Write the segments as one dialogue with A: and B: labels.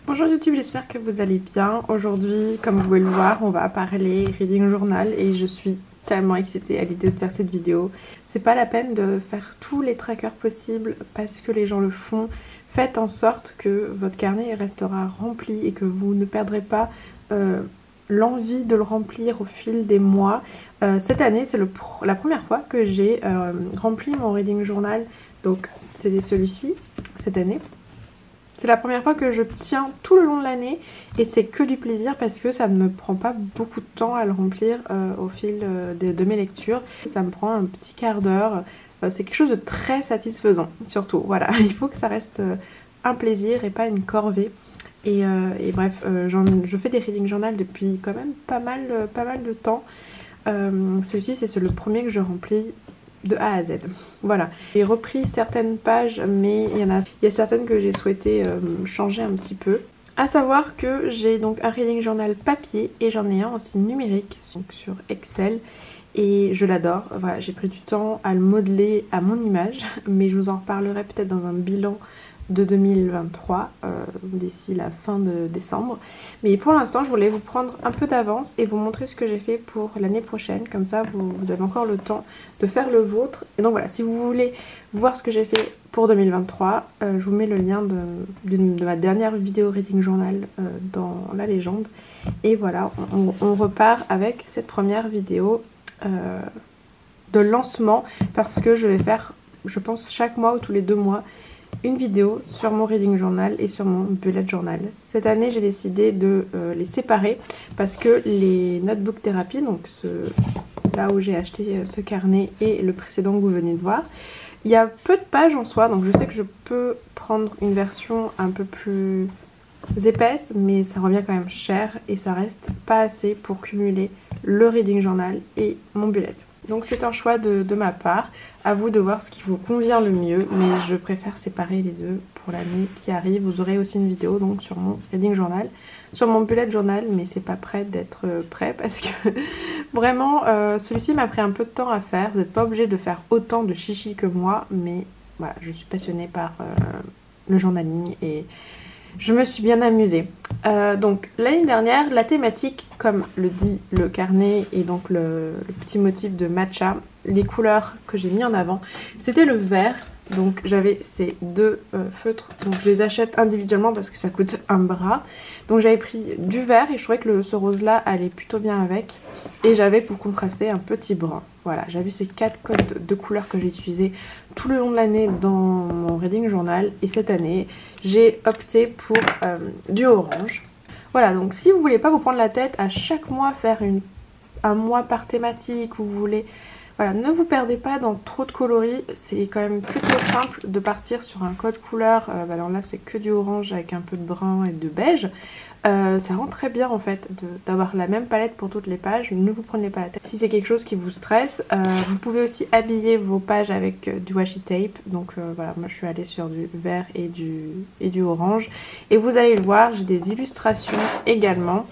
A: Bonjour YouTube, j'espère que vous allez bien. Aujourd'hui, comme vous pouvez le voir, on va parler reading journal et je suis tellement excitée à l'idée de faire cette vidéo. C'est pas la peine de faire tous les trackers possibles parce que les gens le font. Faites en sorte que votre carnet restera rempli et que vous ne perdrez pas l'envie de le remplir au fil des mois. Cette année, c'est la première fois que j'ai rempli mon reading journal. Donc c'est celui-ci, cette année. C'est la première fois que je tiens tout le long de l'année et c'est que du plaisir parce que ça ne me prend pas beaucoup de temps à le remplir au fil de mes lectures. Ça me prend un petit quart d'heure. C'est quelque chose de très satisfaisant surtout. Voilà, il faut que ça reste un plaisir et pas une corvée. Et bref, je fais des reading journal depuis quand même pas mal de temps. Celui-ci c'est le premier que je remplis de A à Z. Voilà. J'ai repris certaines pages, mais il y a certaines que j'ai souhaité changer un petit peu. À savoir que j'ai donc un reading journal papier et j'en ai un aussi numérique, donc sur Excel. Et je l'adore. Voilà, j'ai pris du temps à le modeler à mon image, mais je vous en reparlerai peut-être dans un bilan de 2023 d'ici la fin de décembre. Mais pour l'instant je voulais vous prendre un peu d'avance et vous montrer ce que j'ai fait pour l'année prochaine, comme ça vous avez encore le temps de faire le vôtre. Et donc voilà, si vous voulez voir ce que j'ai fait pour 2023, je vous mets le lien de ma dernière vidéo reading journal dans la légende. Et voilà, on repart avec cette première vidéo de lancement, parce que je vais faire, je pense, chaque mois ou tous les 2 mois une vidéo sur mon reading journal et sur mon bullet journal. Cette année j'ai décidé de les séparer parce que les notebook thérapie, donc là où j'ai acheté ce carnet et le précédent que vous venez de voir, il y a peu de pages en soi, donc je sais que je peux prendre une version un peu plus épaisse, mais ça revient quand même cher et ça reste pas assez pour cumuler le reading journal et mon bullet. Donc c'est un choix de ma part, à vous de voir ce qui vous convient le mieux, mais je préfère séparer les deux pour l'année qui arrive. Vous aurez aussi une vidéo donc sur mon reading journal, sur mon bullet journal, mais c'est pas prêt d'être prêt parce que vraiment celui-ci m'a pris un peu de temps à faire. Vous n'êtes pas obligé de faire autant de chichi que moi, mais voilà, je suis passionnée par le journaling et je me suis bien amusée. Donc l'année dernière, la thématique, comme le dit le carnet et donc le petit motif de matcha, les couleurs que j'ai mis en avant, c'était le vert. Donc j'avais ces 2 feutres, donc je les achète individuellement parce que ça coûte un bras. Donc j'avais pris du vert et je trouvais que ce rose là allait plutôt bien avec. Et j'avais pour contraster un petit brun. Voilà, j'avais ces 4 codes de couleurs que j'ai utilisés tout le long de l'année dans mon reading journal. Et cette année, j'ai opté pour du orange. Voilà, donc si vous voulez pas vous prendre la tête à chaque mois faire un mois par thématique, ou vous voulez... Voilà, ne vous perdez pas dans trop de coloris, c'est quand même plutôt simple de partir sur un code couleur. Alors là c'est que du orange avec un peu de brun et de beige. Ça rend très bien en fait d'avoir la même palette pour toutes les pages, ne vous prenez pas la tête. Si c'est quelque chose qui vous stresse, vous pouvez aussi habiller vos pages avec du washi tape. Donc voilà, moi je suis allée sur du vert et du orange. Et vous allez le voir, j'ai des illustrations également.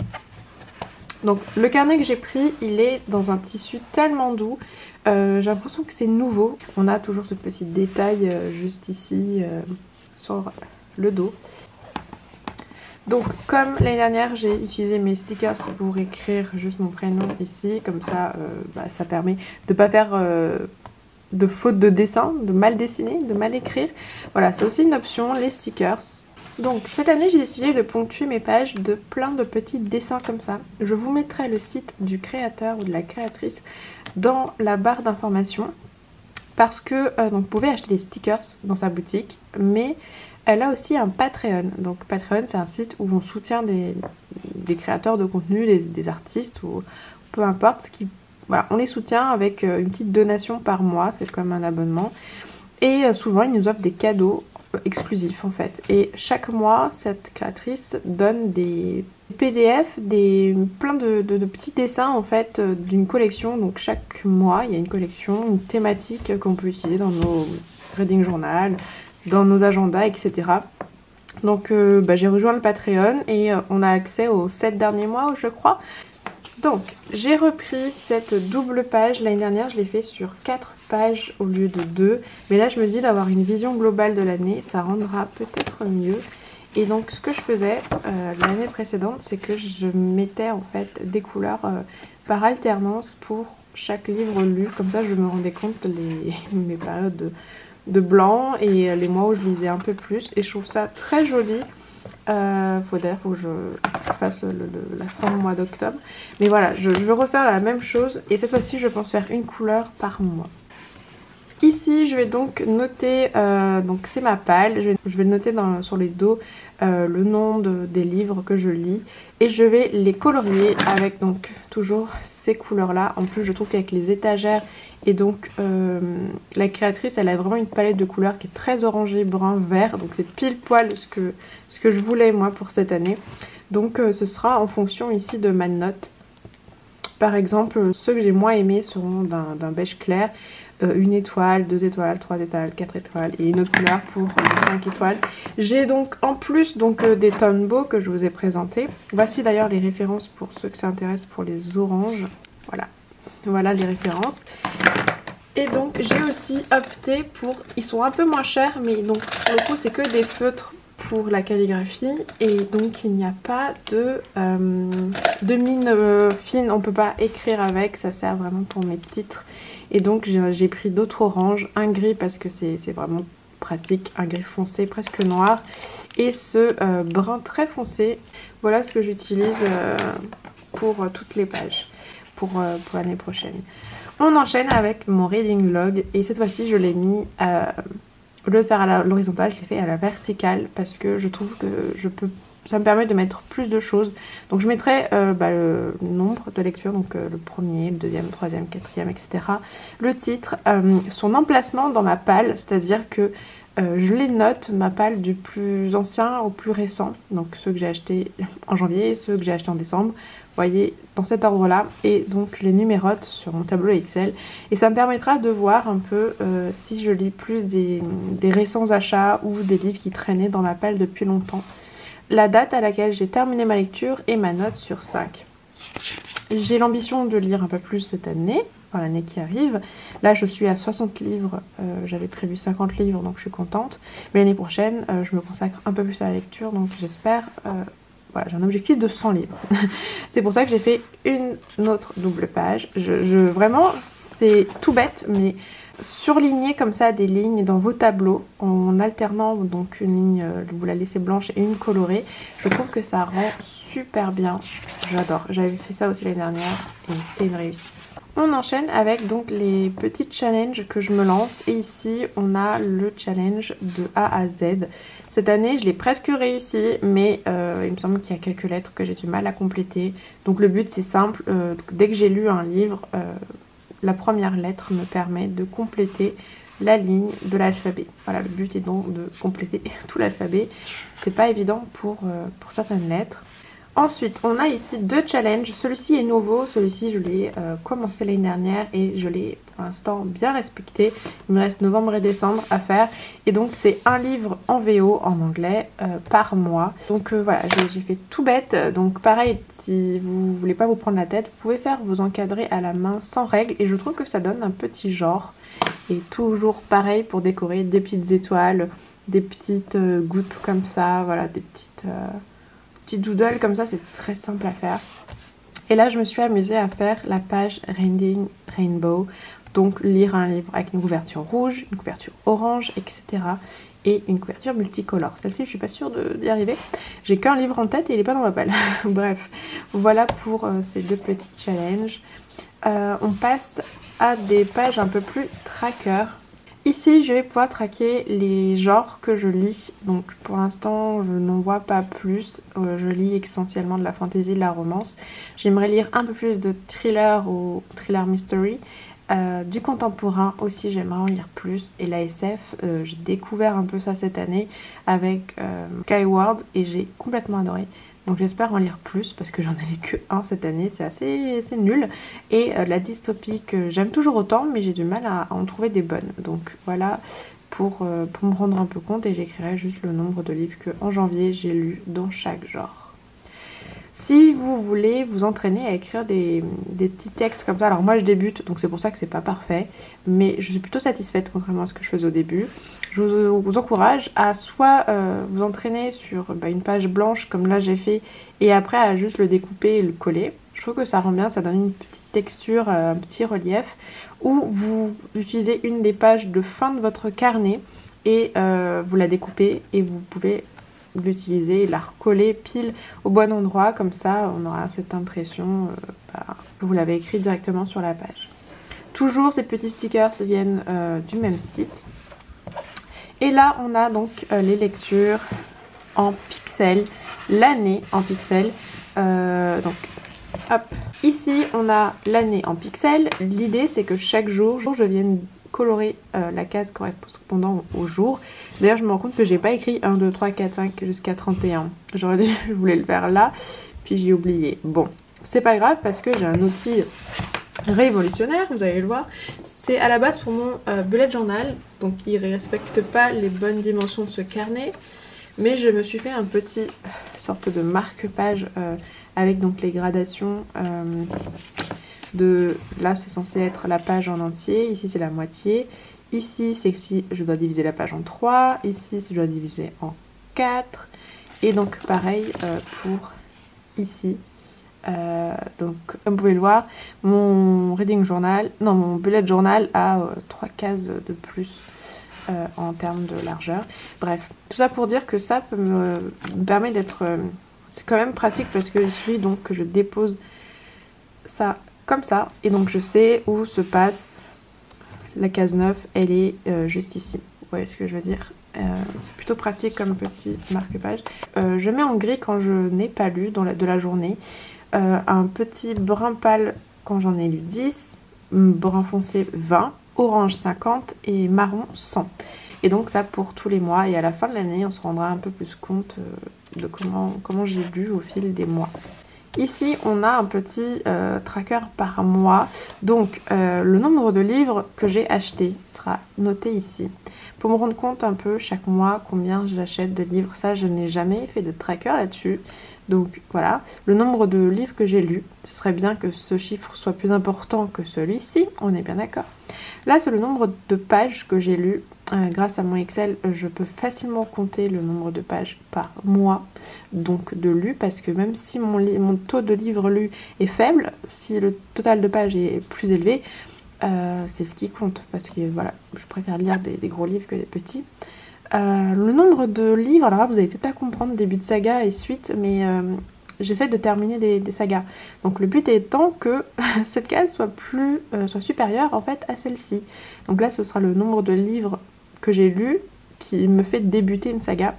A: Donc le carnet que j'ai pris, il est dans un tissu tellement doux. J'ai l'impression que c'est nouveau. On a toujours ce petit détail juste ici sur le dos. Donc comme l'année dernière, j'ai utilisé mes stickers pour écrire juste mon prénom ici. Comme ça, ça permet de ne pas faire de faute de dessin, de mal dessiner, de mal écrire. Voilà, c'est aussi une option, les stickers. Donc cette année j'ai décidé de ponctuer mes pages de plein de petits dessins comme ça. Je vous mettrai le site du créateur ou de la créatrice dans la barre d'informations, parce que donc, vous pouvez acheter des stickers dans sa boutique, mais elle a aussi un Patreon. Donc Patreon c'est un site où on soutient des créateurs de contenu, des artistes ou peu importe ce qui... Voilà, on les soutient avec une petite donation par mois, c'est comme un abonnement. Et souvent ils nous offrent des cadeaux exclusifs en fait. Et chaque mois cette créatrice donne des PDF, plein de petits dessins en fait d'une collection. Donc chaque mois il y a une collection, une thématique qu'on peut utiliser dans nos reading journal, dans nos agendas, etc. Donc j'ai rejoint le Patreon et on a accès aux 7 derniers mois je crois. Donc j'ai repris cette double page. L'année dernière je l'ai fait sur 4 pages au lieu de 2, mais là je me dis d'avoir une vision globale de l'année, ça rendra peut-être mieux. Et donc ce que je faisais l'année précédente, c'est que je mettais en fait des couleurs par alternance pour chaque livre lu. Comme ça je me rendais compte mes périodes de blanc et les mois où je lisais un peu plus. Et je trouve ça très joli. Faut que je fasse la fin du mois d'octobre. Mais voilà, je veux refaire la même chose. Et cette fois-ci je pense faire une couleur par mois. Ici je vais donc noter, donc c'est ma palle, je vais noter sur les dos le nom des livres que je lis et je vais les colorier avec donc toujours ces couleurs là. En plus je trouve qu'avec les étagères et donc la créatrice elle a vraiment une palette de couleurs qui est très orangée, brun, vert, donc c'est pile poil ce que je voulais moi pour cette année. Donc ce sera en fonction ici de ma note. Par exemple ceux que j'ai moins aimés seront d'un beige clair. 1 étoile, 2 étoiles, 3 étoiles, 4 étoiles et une autre couleur pour 5 étoiles. J'ai donc en plus des Tombow que je vous ai présentés. Voici d'ailleurs les références pour ceux que ça intéresse pour les oranges. Voilà les références. Et donc j'ai aussi opté pour, ils sont un peu moins chers mais donc pour le coup c'est que des feutres pour la calligraphie et donc il n'y a pas de mine fine, on peut pas écrire avec, ça sert vraiment pour mes titres. Et donc j'ai pris d'autres oranges, un gris parce que c'est vraiment pratique, un gris foncé presque noir et ce brun très foncé. Voilà ce que j'utilise pour toutes les pages pour l'année prochaine. On enchaîne avec mon reading log et cette fois-ci je l'ai mis, au lieu de faire à l'horizontale, je l'ai fait à la verticale parce que je trouve que ça me permet de mettre plus de choses. Donc je mettrai le nombre de lectures, donc le premier, le deuxième, le troisième, le quatrième, etc. Le titre, son emplacement dans ma palle, c'est-à-dire que je les note, ma palle du plus ancien au plus récent. Donc ceux que j'ai achetés en janvier, ceux que j'ai achetés en décembre. Vous voyez, dans cet ordre-là. Et donc je les numérote sur mon tableau Excel. Et ça me permettra de voir un peu si je lis plus des récents achats ou des livres qui traînaient dans ma palle depuis longtemps. La date à laquelle j'ai terminé ma lecture et ma note sur 5. J'ai l'ambition de lire un peu plus cette année, enfin l'année qui arrive. Là je suis à 60 livres, j'avais prévu 50 livres donc je suis contente. Mais l'année prochaine je me consacre un peu plus à la lecture donc j'espère, voilà, j'ai un objectif de 100 livres. C'est pour ça que j'ai fait une autre double page. Vraiment c'est tout bête mais surligner comme ça des lignes dans vos tableaux en alternant donc une ligne, vous la laissez blanche et une colorée, je trouve que ça rend super bien, j'adore. J'avais fait ça aussi l'année dernière et c'était une réussite. On enchaîne avec donc les petits challenges que je me lance et ici on a le challenge de A à Z. Cette année je l'ai presque réussi mais il me semble qu'il y a quelques lettres que j'ai du mal à compléter. Donc le but c'est simple, dès que j'ai lu un livre, la première lettre me permet de compléter la ligne de l'alphabet. Voilà, le but est donc de compléter tout l'alphabet. C'est pas évident pour certaines lettres. Ensuite, on a ici 2 challenges. Celui-ci est nouveau, celui-ci je l'ai commencé l'année dernière et je l'ai pour l'instant bien respecté. Il me reste novembre et décembre à faire. Et donc c'est un livre en VO, en anglais, par mois. Donc voilà, j'ai fait tout bête. Donc pareil, si vous voulez pas vous prendre la tête, vous pouvez faire vos encadrés à la main sans règles. Et je trouve que ça donne un petit genre. Et toujours pareil pour décorer des petites étoiles, des petites gouttes comme ça, voilà, des petits doodles comme ça, c'est très simple à faire. Et là je me suis amusée à faire la page Reading Rainbow, donc lire un livre avec une couverture rouge, une couverture orange, etc. et une couverture multicolore. Celle-ci je suis pas sûre d'y arriver, j'ai qu'un livre en tête et il est pas dans ma palle. Bref, voilà pour ces 2 petits challenges. On passe à des pages un peu plus tracker. Ici je vais pouvoir traquer les genres que je lis, donc pour l'instant je n'en vois pas plus, je lis essentiellement de la fantasy, de la romance. J'aimerais lire un peu plus de thriller ou thriller mystery, du contemporain aussi j'aimerais en lire plus, et la SF, j'ai découvert un peu ça cette année avec Skyward et j'ai complètement adoré. Donc j'espère en lire plus parce que j'en ai lu que un cette année, c'est assez nul. Et la dystopie que j'aime toujours autant mais j'ai du mal à en trouver des bonnes. Donc voilà pour me rendre un peu compte et j'écrirai juste le nombre de livres que en janvier j'ai lu dans chaque genre. Si vous voulez vous entraîner à écrire des petits textes comme ça, alors moi je débute, donc c'est pour ça que c'est pas parfait, mais je suis plutôt satisfaite contrairement à ce que je faisais au début. Je vous encourage à soit vous entraîner sur une page blanche comme là j'ai fait, et après à juste le découper et le coller. Je trouve que ça rend bien, ça donne une petite texture, un petit relief, ou vous utilisez une des pages de fin de votre carnet et vous la découpez et vous pouvez l'utiliser et la recoller pile au bon endroit, comme ça on aura cette impression que vous l'avez écrit directement sur la page. Toujours ces petits stickers viennent du même site. Et là on a donc les lectures en pixels, l'année en pixels. Donc hop, ici on a l'année en pixels. L'idée c'est que chaque jour je vienne colorer la case correspondant au jour. D'ailleurs je me rends compte que j'ai pas écrit 1, 2, 3, 4, 5 jusqu'à 31. J'aurais dû, je voulais le faire là, puis j'ai oublié. Bon, c'est pas grave parce que j'ai un outil révolutionnaire, vous allez le voir. C'est à la base pour mon bullet journal, donc il respecte pas les bonnes dimensions de ce carnet, mais je me suis fait un petit sorte de marque-page avec donc les gradations là c'est censé être la page en entier, ici c'est la moitié, ici c'est si je dois diviser la page en 3, ici si je dois diviser en 4, et donc pareil pour ici. Donc comme vous pouvez le voir, mon reading journal, non mon bullet journal a 3 cases de plus en termes de largeur. Bref, tout ça pour dire que ça me permet d'être... c'est quand même pratique parce qu'il suffit donc que je dépose ça comme ça, et donc je sais où se passe la case 9, elle est juste ici. Vous voyez ce que je veux dire? C'est plutôt pratique comme petit marque-page. Je mets en gris quand je n'ai pas lu de la journée, un petit brun pâle quand j'en ai lu 10, brun foncé 20, orange 50 et marron 100. Et donc ça pour tous les mois, et à la fin de l'année on se rendra un peu plus compte de comment j'ai lu au fil des mois. Ici on a un petit tracker par mois, donc le nombre de livres que j'ai acheté sera noté ici. Pour me rendre compte un peu chaque mois combien j'achète de livres, ça je n'ai jamais fait de tracker là-dessus. Donc voilà, le nombre de livres que j'ai lus, ce serait bien que ce chiffre soit plus important que celui-ci, on est bien d'accord. Là c'est le nombre de pages que j'ai lues. Grâce à mon Excel, je peux facilement compter le nombre de pages par mois, donc de lus, parce que même si mon taux de livres lus est faible, si le total de pages est plus élevé, c'est ce qui compte, parce que voilà, je préfère lire des gros livres que des petits. Le nombre de livres, alors là vous allez tout à comprendre, début de saga et suite, mais j'essaie de terminer des sagas. Donc le but étant que cette case soit supérieure en fait à celle-ci. Donc là ce sera le nombre de livres que j'ai lus qui me fait débuter une saga.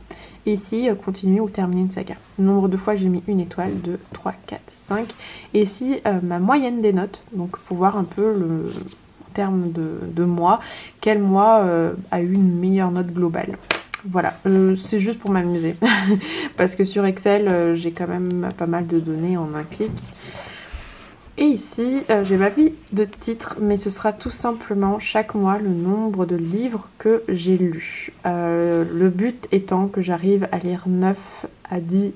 A: Et ici continuer ou terminer une saga. Le nombre de fois j'ai mis une étoile, 2, 3, 4, 5. Et ici ma moyenne des notes, donc pour voir un peu en termes de mois, quel mois a eu une meilleure note globale. Voilà, c'est juste pour m'amuser parce que sur Excel j'ai quand même pas mal de données en un clic. Et ici j'ai pas mis de titre, mais ce sera tout simplement chaque mois le nombre de livres que j'ai lus. Le but étant que j'arrive à lire 9 à 10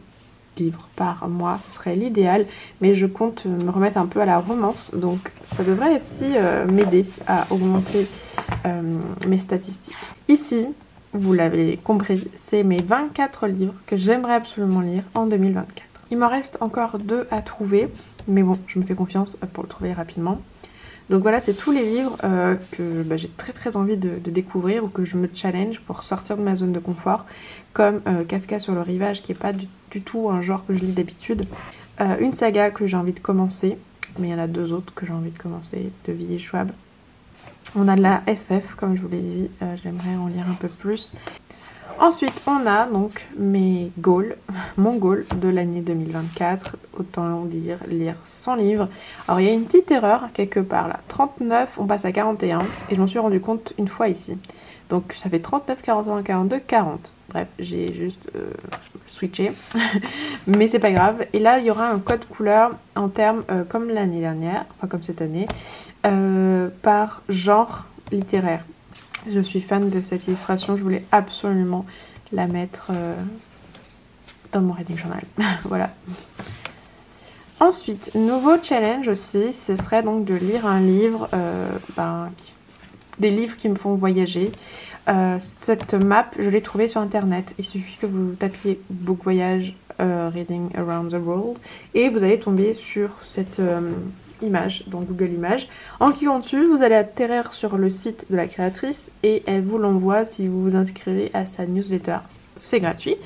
A: livres par mois, ce serait l'idéal, mais je compte me remettre un peu à la romance, donc ça devrait aussi m'aider à augmenter mes statistiques. Ici, vous l'avez compris, c'est mes 24 livres que j'aimerais absolument lire en 2024. Il m'en reste encore 2 à trouver, mais bon, je me fais confiance pour le trouver rapidement. Donc voilà, c'est tous les livres que j'ai très envie de découvrir, ou que je me challenge pour sortir de ma zone de confort, comme Kafka sur le rivage, qui n'est pas du tout un genre que je lis d'habitude. Une saga que j'ai envie de commencer, mais il y en a 2 autres que j'ai envie de commencer, de Willy Schwab. On a de la SF, comme je vous l'ai dit, j'aimerais en lire un peu plus. Ensuite, on a donc mes goals, mon goal de l'année 2024, autant dire lire 100 livres. Alors il y a une petite erreur quelque part là, 39, on passe à 41, et je m'en suis rendu compte une fois ici. Donc ça fait 39, 41, 42, 40. Bref, j'ai juste switché, mais c'est pas grave. Et là, il y aura un code couleur en termes, comme l'année dernière, enfin comme cette année, par genre littéraire. Je suis fan de cette illustration, je voulais absolument la mettre dans mon reading journal. Voilà. Ensuite, nouveau challenge aussi, ce serait donc de lire un livre, des livres qui me font voyager. Cette map, je l'ai trouvée sur internet. Il suffit que vous tapiez Book Voyage Reading Around the World et vous allez tomber sur cette image dans Google Images. En cliquant dessus, vous allez atterrir sur le site de la créatrice et elle vous l'envoie si vous vous inscrivez à sa newsletter. C'est gratuit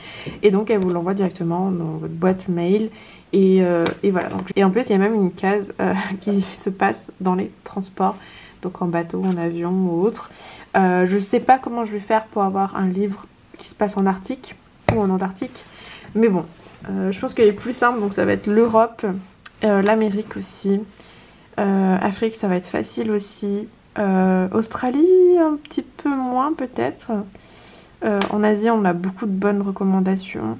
A: et donc elle vous l'envoie directement dans votre boîte mail et voilà. Donc, et en plus il y a même une case qui se passe dans les transports, donc en bateau, en avion ou autre. Je sais pas comment je vais faire pour avoir un livre qui se passe en Arctique ou en Antarctique, mais bon, je pense qu'il est plus simple, donc ça va être l'Europe, l'Amérique aussi, Afrique ça va être facile aussi, Australie un petit peu moins peut-être. En Asie on a beaucoup de bonnes recommandations,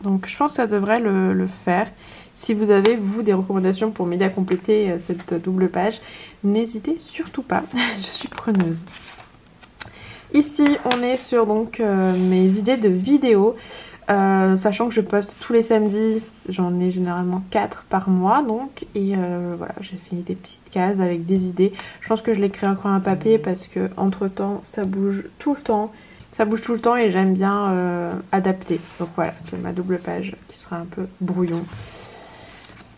A: donc je pense que ça devrait le faire. Si vous avez vous des recommandations pour m'aider à compléter cette double page, n'hésitez surtout pas, je suis preneuse. Ici on est sur donc mes idées de vidéos, sachant que je poste tous les samedis, j'en ai généralement 4 par mois donc, et voilà, j'ai fait des petites cases avec des idées. Je pense que je l'écris encore un papier parce que entre temps ça bouge tout le temps. Ça bouge tout le temps et j'aime bien adapter. Donc voilà, c'est ma double page qui sera un peu brouillon.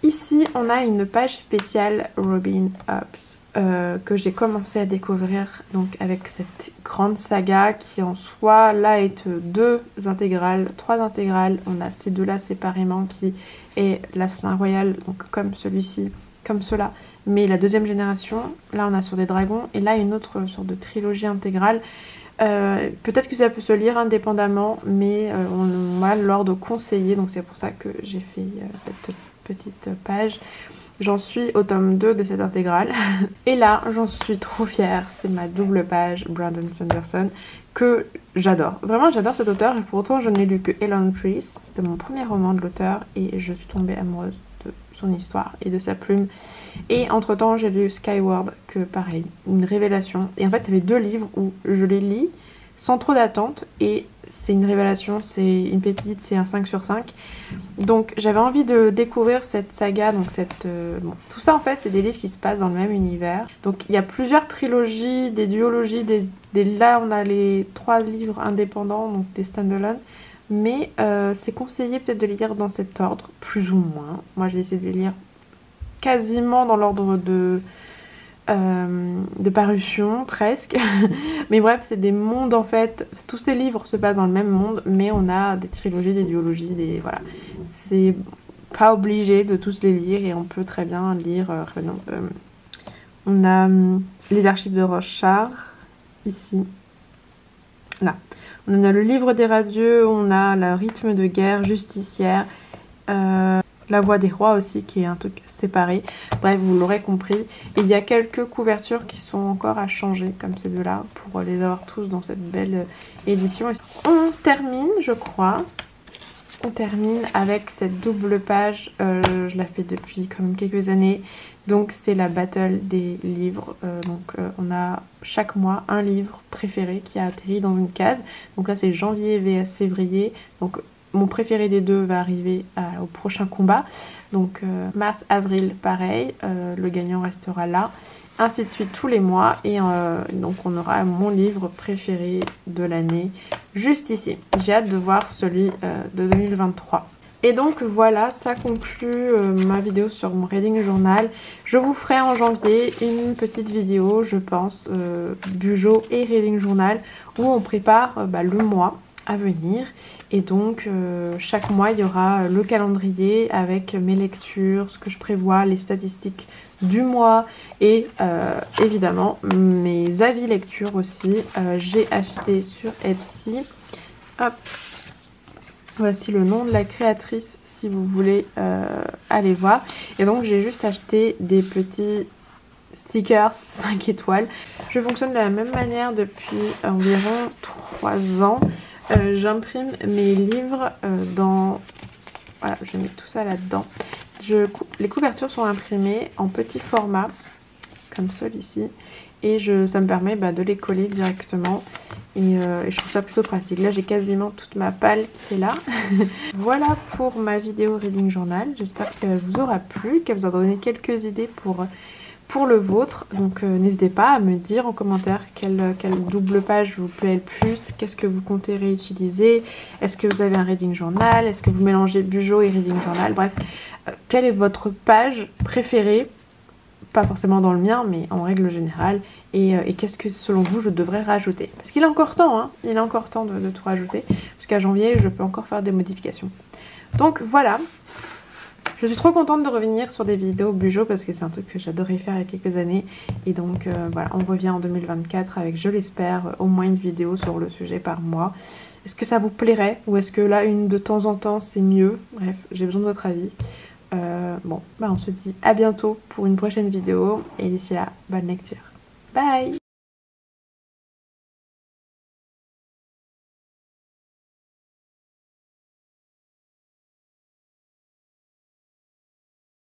A: Ici, on a une page spéciale Robin Hobbs que j'ai commencé à découvrir donc avec cette grande saga qui en soi là est 2 intégrales, 3 intégrales. On a ces deux-là séparément qui est l'Assassin Royal, donc comme celui-ci, comme cela, mais la deuxième génération. Là, on a sur des dragons et là une autre sorte de trilogie intégrale. Peut-être que ça peut se lire indépendamment, mais on m'a l'ordre conseillé, donc c'est pour ça que j'ai fait cette petite page. J'en suis au tome 2 de cette intégrale et là j'en suis trop fière, c'est ma double page Brandon Sanderson que j'adore. Vraiment j'adore cet auteur et pourtant je n'ai lu que Elon Trees, c'était mon premier roman de l'auteur et je suis tombée amoureuse de son histoire et de sa plume. Et entre temps j'ai lu Skyward, que pareil, une révélation. Et en fait ça fait 2 livres où je les lis sans trop d'attente et c'est une révélation, c'est une pépite, c'est un 5 sur 5. Donc j'avais envie de découvrir cette saga, donc bon, tout ça en fait c'est des livres qui se passent dans le même univers. Donc il y a plusieurs trilogies, des duologies, là on a les 3 livres indépendants, donc des stand-alone. Mais c'est conseillé peut-être de les lire dans cet ordre, plus ou moins. Moi j'ai essayé de les lire quasiment dans l'ordre de parution, presque. Mais bref, c'est des mondes en fait. Tous ces livres se passent dans le même monde, mais on a des trilogies, des duologies, voilà. C'est pas obligé de tous les lire et on peut très bien lire. On a les archives de Rochard, ici. Là. On a le livre des radieux, on a le rythme de guerre, justicière, la voix des rois aussi qui est un truc séparé. Bref, vous l'aurez compris. Et il y a quelques couvertures qui sont encore à changer comme ces deux-là pour les avoir tous dans cette belle édition. On termine, je crois. On termine avec cette double page. Je la fais depuis quand même quelques années. Donc c'est la battle des livres. On a chaque mois un livre préféré qui a atterri dans une case. Donc là c'est janvier vs février. Donc mon préféré des deux va arriver au prochain combat. Donc mars, avril pareil. Le gagnant restera là. Ainsi de suite tous les mois. Et donc on aura mon livre préféré de l'année juste ici. J'ai hâte de voir celui de 2023. Et donc voilà, ça conclut ma vidéo sur mon reading journal. Je vous ferai en janvier une petite vidéo, je pense, Bujo et reading journal, où on prépare le mois à venir. Et donc chaque mois il y aura le calendrier avec mes lectures, ce que je prévois, les statistiques du mois et évidemment mes avis lecture aussi. J'ai acheté sur Etsy, hop, voici le nom de la créatrice si vous voulez aller voir. Et donc j'ai juste acheté des petits stickers 5 étoiles. Je fonctionne de la même manière depuis environ 3 ans. J'imprime mes livres dans... Voilà, je vais mettre tout ça là-dedans. Les couvertures sont imprimées en petit format, comme celui-ci. et ça me permet de les coller directement et je trouve ça plutôt pratique. Là j'ai quasiment toute ma palle qui est là. Voilà pour ma vidéo Reading Journal, j'espère qu'elle vous aura plu, qu'elle vous a donné quelques idées pour le vôtre. Donc n'hésitez pas à me dire en commentaire quelle double page vous plaît le plus, qu'est-ce que vous comptez réutiliser, est-ce que vous avez un Reading Journal, est-ce que vous mélangez Bujo et Reading Journal, bref, quelle est votre page préférée, pas forcément dans le mien mais en règle générale, et qu'est-ce que selon vous je devrais rajouter, parce qu'il est encore temps, hein, il est encore temps de tout rajouter, jusqu'à janvier je peux encore faire des modifications. Donc voilà. Je suis trop contente de revenir sur des vidéos Bujo parce que c'est un truc que j'adorais faire il y a quelques années. Et donc voilà, on revient en 2024 avec, je l'espère, au moins une vidéo sur le sujet par mois. Est-ce que ça vous plairait ou est-ce que là, une de temps en temps, c'est mieux? Bref, j'ai besoin de votre avis. Bon, on se dit à bientôt pour une prochaine vidéo. Et d'ici là, bonne lecture. Bye!